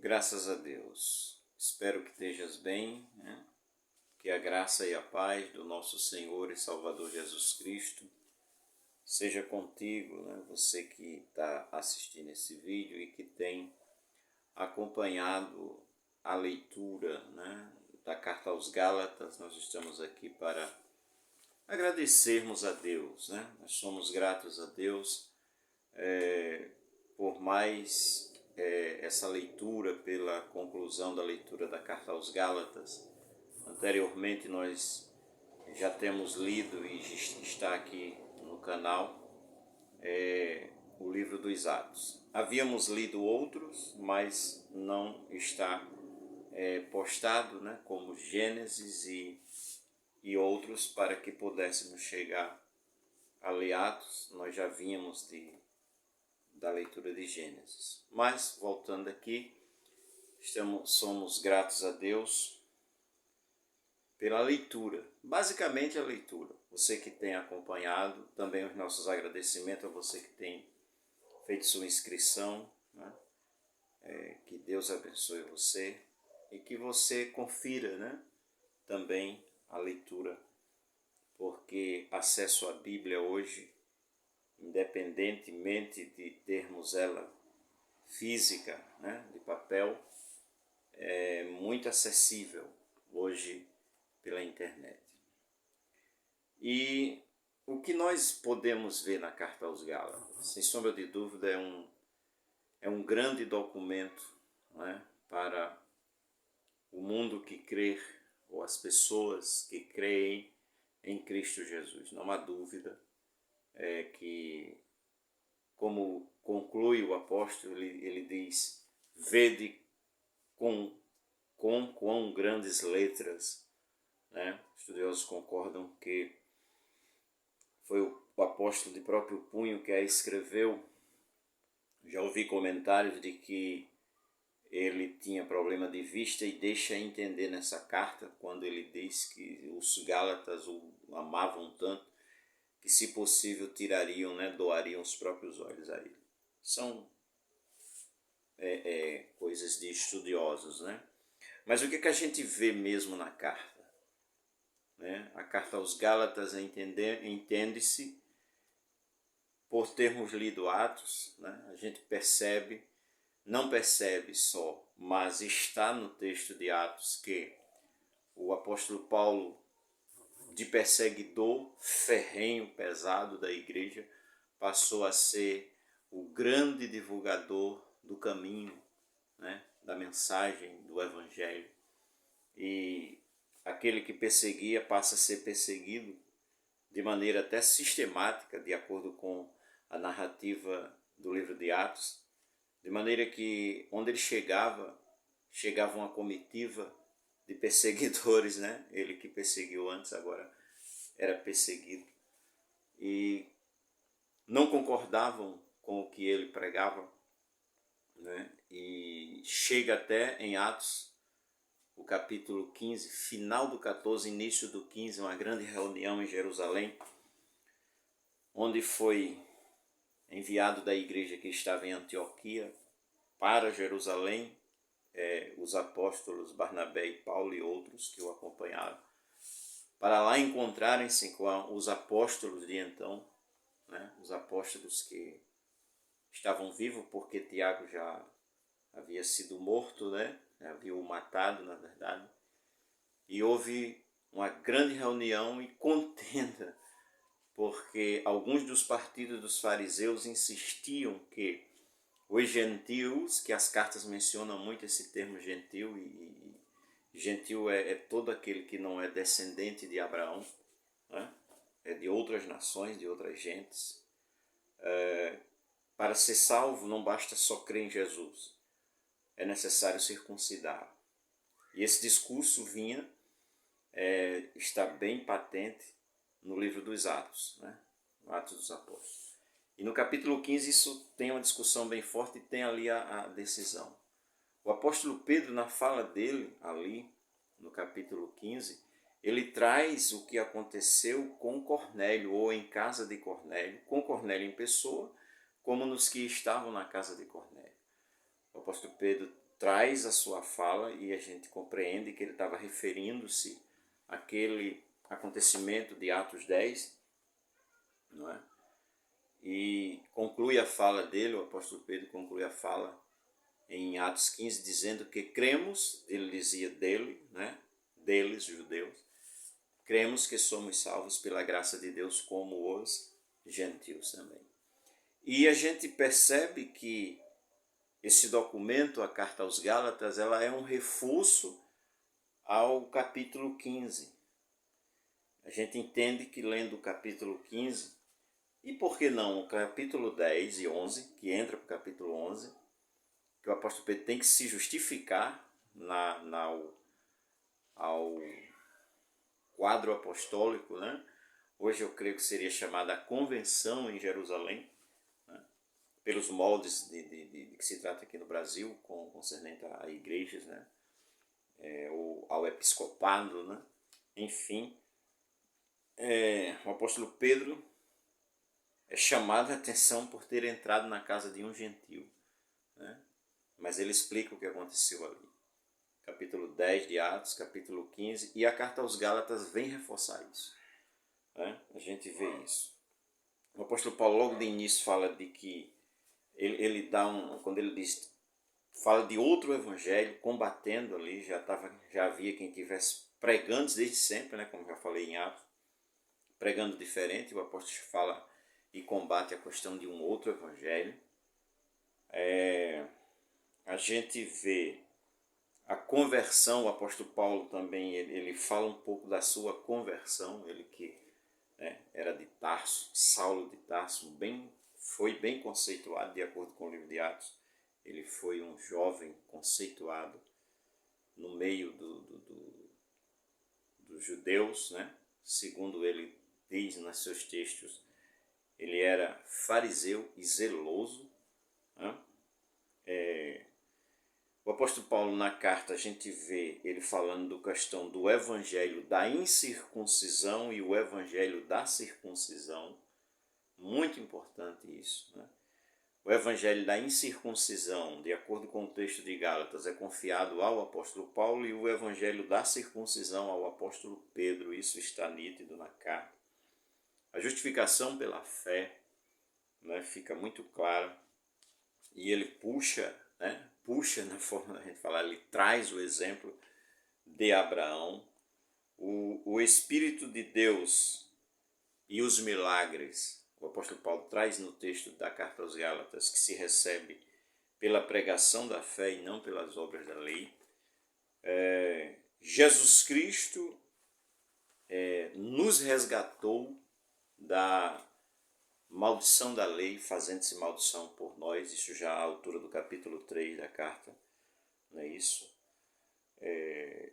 Graças a Deus. Espero que estejas bem, né? Que a graça e a paz do nosso Senhor e Salvador Jesus Cristo seja contigo, né? Você que está assistindo esse vídeo e que tem acompanhado a leitura, né, da carta aos Gálatas. Nós estamos aqui para agradecermos a Deus, né? Nós somos gratos a Deus por mais essa leitura, pela conclusão da leitura da carta aos Gálatas. Anteriormente nós já temos lido e está aqui no canal o livro dos Atos. Havíamos lido outros, mas não está postado, né, como Gênesis e outros, para que pudéssemos chegar a ler Atos. Nós já vínhamos da leitura de Gênesis. Mas, voltando aqui, somos gratos a Deus pela leitura, basicamente a leitura. Você que tem acompanhado, também os nossos agradecimentos a você que tem feito sua inscrição, né? Que Deus abençoe você e que você confira, né, também a leitura, porque acesso à Bíblia hoje, independentemente de termos ela física, né, de papel, é muito acessível hoje pela internet. E o que nós podemos ver na Carta aos Gálatas, sem sombra de dúvida, é um grande documento, né, para o mundo que crê, ou as pessoas que creem em Cristo Jesus. Não há dúvida que, como conclui o apóstolo, ele diz: vede com quão grandes letras, né? Estudiosos concordam que foi o apóstolo de próprio punho que a escreveu. Já ouvi comentários de que ele tinha problema de vista e deixa entender nessa carta, quando ele diz que os Gálatas o amavam tanto que, se possível, tirariam, né, doariam os próprios olhos a ele. São coisas de estudiosos, né? Mas o que a gente vê mesmo na carta? Né? A carta aos Gálatas entende-se, por termos lido Atos, né? A gente percebe, não percebe só, mas está no texto de Atos que o apóstolo Paulo, de perseguidor ferrenho, pesado da igreja, passou a ser o grande divulgador do caminho, né, da mensagem do Evangelho. E aquele que perseguia passa a ser perseguido de maneira até sistemática, de acordo com a narrativa do livro de Atos, de maneira que onde ele chegava uma comitiva de perseguidores, né? Ele que perseguiu antes agora era perseguido, e não concordavam com o que ele pregava, né? E chega até em Atos, o capítulo 15, final do 14, início do 15, uma grande reunião em Jerusalém, onde foi enviado da igreja que estava em Antioquia para Jerusalém, os apóstolos Barnabé e Paulo e outros que o acompanharam, para lá encontrarem-se com os apóstolos de então, né, os apóstolos que estavam vivos, porque Tiago já havia sido morto, né, havia o matado, na verdade, e houve uma grande reunião e contenda, porque alguns dos partidos dos fariseus insistiam que os gentios, que as cartas mencionam muito esse termo gentil, e gentil é todo aquele que não é descendente de Abraão, né? É de outras nações, de outras gentes. Para ser salvo não basta só crer em Jesus, é necessário circuncidar. E esse discurso está bem patente no livro dos Atos, né? Atos dos Apóstolos. E no capítulo 15 isso tem uma discussão bem forte e tem ali a decisão. O apóstolo Pedro, na fala dele ali, no capítulo 15, ele traz o que aconteceu com Cornélio, ou em casa de Cornélio, com Cornélio em pessoa, como nos que estavam na casa de Cornélio. O apóstolo Pedro traz a sua fala e a gente compreende que ele estava referindo-se àquele acontecimento de Atos 10, não é? E conclui a fala dele, o apóstolo Pedro conclui a fala em Atos 15, dizendo que cremos, ele dizia dele, né? Deles, judeus, cremos que somos salvos pela graça de Deus como os gentios também. E a gente percebe que esse documento, a Carta aos Gálatas, ela é um reforço ao capítulo 15. A gente entende que lendo o capítulo 15, e por que não o capítulo 10 e 11, que entra para o capítulo 11, que o apóstolo Pedro tem que se justificar ao quadro apostólico, né? Hoje eu creio que seria chamada a convenção em Jerusalém, né? Pelos moldes de que se trata aqui no Brasil, concernente a igrejas, né? Ou ao episcopado, né? Enfim, o apóstolo Pedro é chamado a atenção por ter entrado na casa de um gentio, né? Mas ele explica o que aconteceu ali. Capítulo 10 de Atos, capítulo 15, e a carta aos Gálatas vem reforçar isso, né? A gente vê isso. O apóstolo Paulo logo de início fala de que ele dá quando ele diz, fala de outro evangelho, combatendo ali, já havia quem estivesse pregando desde sempre, né? Como já falei em Atos, pregando diferente. O apóstolo fala e combate a questão de um outro evangelho. A gente vê a conversão. O apóstolo Paulo também, ele fala um pouco da sua conversão, ele que, né, era de Tarso, Saulo de Tarso, foi bem conceituado, de acordo com o livro de Atos. Ele foi um jovem conceituado no meio dos judeus, né? Segundo ele diz nos seus textos, ele era fariseu e zeloso, né? O apóstolo Paulo, na carta, a gente vê ele falando da questão do evangelho da incircuncisão e o evangelho da circuncisão. Muito importante isso, né? O evangelho da incircuncisão, de acordo com o texto de Gálatas, é confiado ao apóstolo Paulo, e o evangelho da circuncisão ao apóstolo Pedro. Isso está nítido na carta. A justificação pela fé, né, fica muito clara, e ele puxa na forma da gente falar, ele traz o exemplo de Abraão, o Espírito de Deus e os milagres. O apóstolo Paulo traz no texto da carta aos Gálatas que se recebe pela pregação da fé e não pelas obras da lei. Jesus Cristo nos resgatou da maldição da lei, fazendo-se maldição por nós. Isso já à altura do capítulo 3 da carta, não é isso?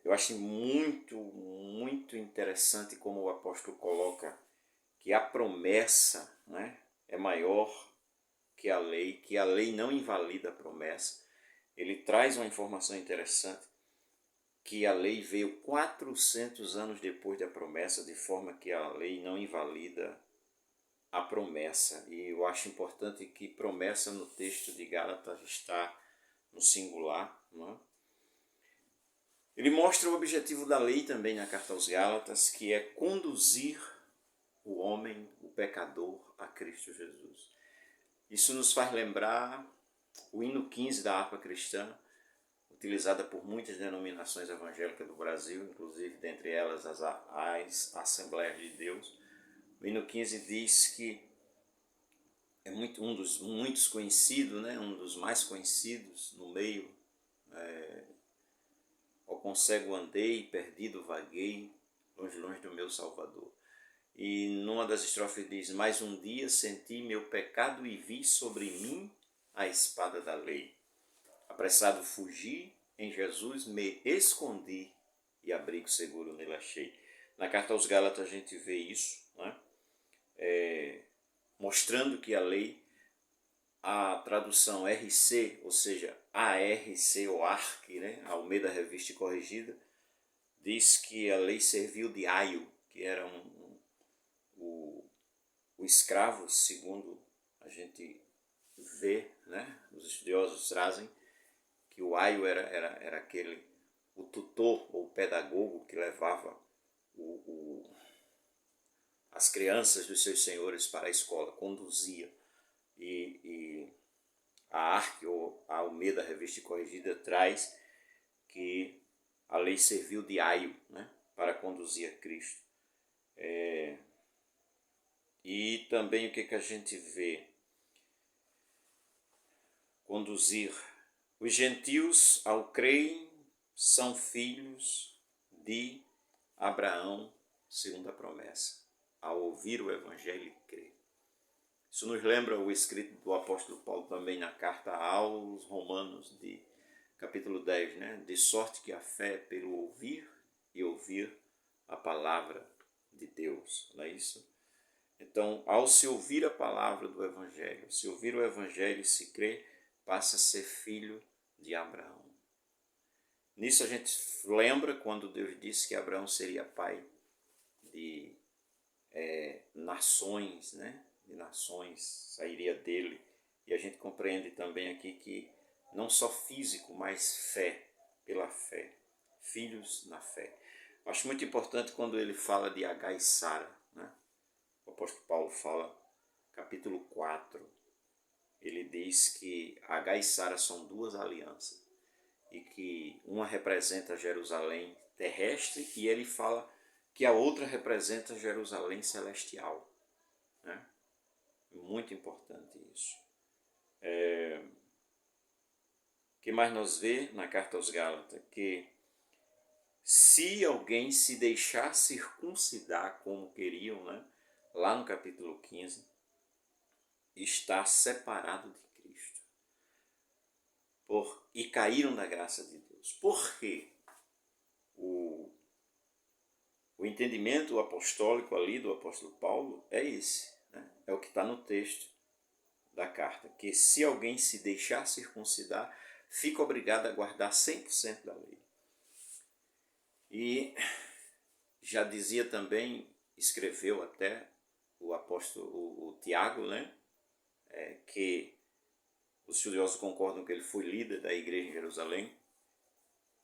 Eu acho muito, muito interessante como o apóstolo coloca que a promessa, né, é maior que a lei não invalida a promessa. Ele traz uma informação interessante, que a lei veio 400 anos depois da promessa, de forma que a lei não invalida a promessa. E eu acho importante que promessa no texto de Gálatas está no singular, não é? Ele mostra o objetivo da lei também na carta aos Gálatas, que é conduzir o homem, o pecador, a Cristo Jesus. Isso nos faz lembrar o hino 15 da harpa cristã, utilizada por muitas denominações evangélicas do Brasil, inclusive dentre elas as Assembleias de Deus. O hino 15 diz que é um dos muitos conhecidos, né? Um dos mais conhecidos no meio. Ao concego andei, perdido vaguei, longe, longe do meu Salvador. E numa das estrofes diz: mais um dia senti meu pecado e vi sobre mim a espada da lei. Apressado fugi, em Jesus me escondi e abrigo seguro nele achei. Na carta aos Gálatas a gente vê isso, né? Mostrando que a lei, a tradução RC, ou seja, ARC ou ARC, né? Almeida Revista e Corrigida, diz que a lei serviu de aio, que era o escravo, segundo a gente vê, né? Os estudiosos trazem, que o aio era aquele, o tutor ou o pedagogo que levava as crianças dos seus senhores para a escola, conduzia. E a Arque, ou a Almeida Revista e Corrigida, traz que a lei serviu de aio, né, para conduzir a Cristo. E também o que a gente vê? Conduzir. Os gentios, ao crerem, são filhos de Abraão, segundo a promessa, ao ouvir o Evangelho e crer. Isso nos lembra o escrito do apóstolo Paulo também na carta aos Romanos, de capítulo 10, né? De sorte que a fé é pelo ouvir e ouvir a palavra de Deus, não é isso? Então, ao se ouvir a palavra do Evangelho, se ouvir o Evangelho e se crer, passa a ser filho de Abraão. Nisso a gente lembra quando Deus disse que Abraão seria pai de nações, né? De nações, sairia dele. E a gente compreende também aqui que não só físico, mas fé, pela fé. Filhos na fé. Acho muito importante quando ele fala de Agar e Sara, né? O apóstolo Paulo fala, capítulo 4, ele diz que Agar e Sara são duas alianças e que uma representa Jerusalém terrestre e ele fala que a outra representa Jerusalém celestial, né? Muito importante isso. O que mais nós vê na carta aos Gálatas? Que se alguém se deixar circuncidar como queriam, né? Lá no capítulo 15, está separado de Cristo. E caíram da graça de Deus. Por quê? O entendimento apostólico ali do apóstolo Paulo é esse, né? É o que está no texto da carta, que se alguém se deixar circuncidar, fica obrigado a guardar 100% da lei. E já dizia também, escreveu até o apóstolo o Tiago, né? Que os estudiosos concordam que ele foi líder da igreja em Jerusalém,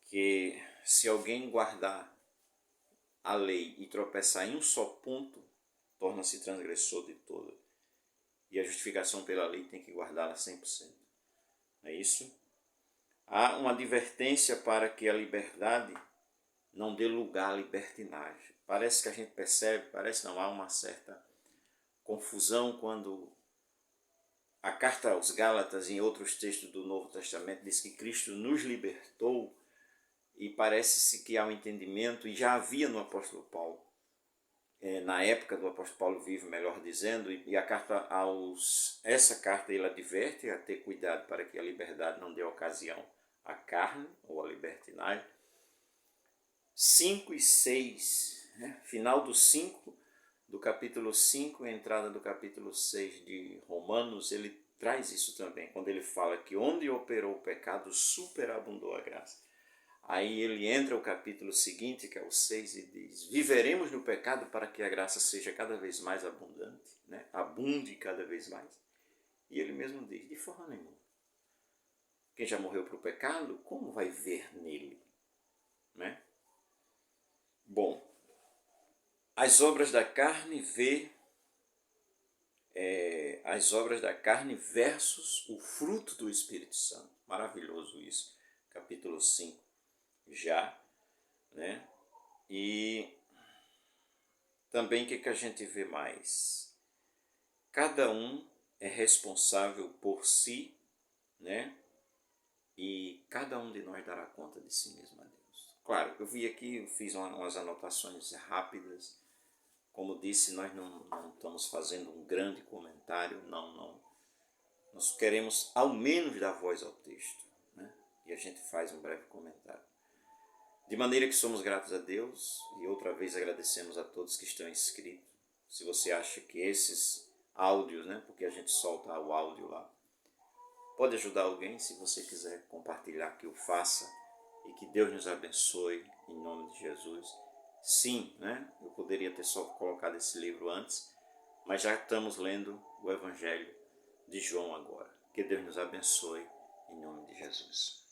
que se alguém guardar a lei e tropeçar em um só ponto, torna-se transgressor de toda. E a justificação pela lei tem que guardá-la 100%. Não é isso? Há uma advertência para que a liberdade não dê lugar à libertinagem. Parece que a gente percebe, parece não, há uma certa confusão quando a carta aos Gálatas, em outros textos do Novo Testamento, diz que Cristo nos libertou e parece-se que há um entendimento, e já havia no apóstolo Paulo, na época do apóstolo Paulo vivo, melhor dizendo, e a carta essa carta ele adverte a ter cuidado para que a liberdade não dê ocasião à carne ou à libertinagem. 5 e 6, né? Final do 5, do capítulo 5, entrada do capítulo 6 de Romanos, ele traz isso também, quando ele fala que onde operou o pecado, superabundou a graça. Aí ele entra o capítulo seguinte, que é o 6, e diz: viveremos no pecado para que a graça seja cada vez mais abundante, né? Abunde cada vez mais. E ele mesmo diz: de forma nenhuma. Quem já morreu para o pecado, como vai ver nele? Né? Bom, as obras da carne as obras da carne versus o fruto do Espírito Santo. Maravilhoso isso, capítulo 5 já, né? E também o que a gente vê mais? Cada um é responsável por si, né? E cada um de nós dará conta de si mesmo a Deus. Claro, eu vi aqui, eu fiz umas anotações rápidas. Como disse, nós não estamos fazendo um grande comentário, não. Nós queremos ao menos dar voz ao texto, né? E a gente faz um breve comentário. De maneira que somos gratos a Deus e outra vez agradecemos a todos que estão inscritos. Se você acha que esses áudios, né, porque a gente solta o áudio lá, pode ajudar alguém, se você quiser compartilhar, que o faça e que Deus nos abençoe em nome de Jesus. Sim, né, eu poderia ter só colocado esse livro antes, mas já estamos lendo o Evangelho de João agora. Que Deus nos abençoe em nome de Jesus.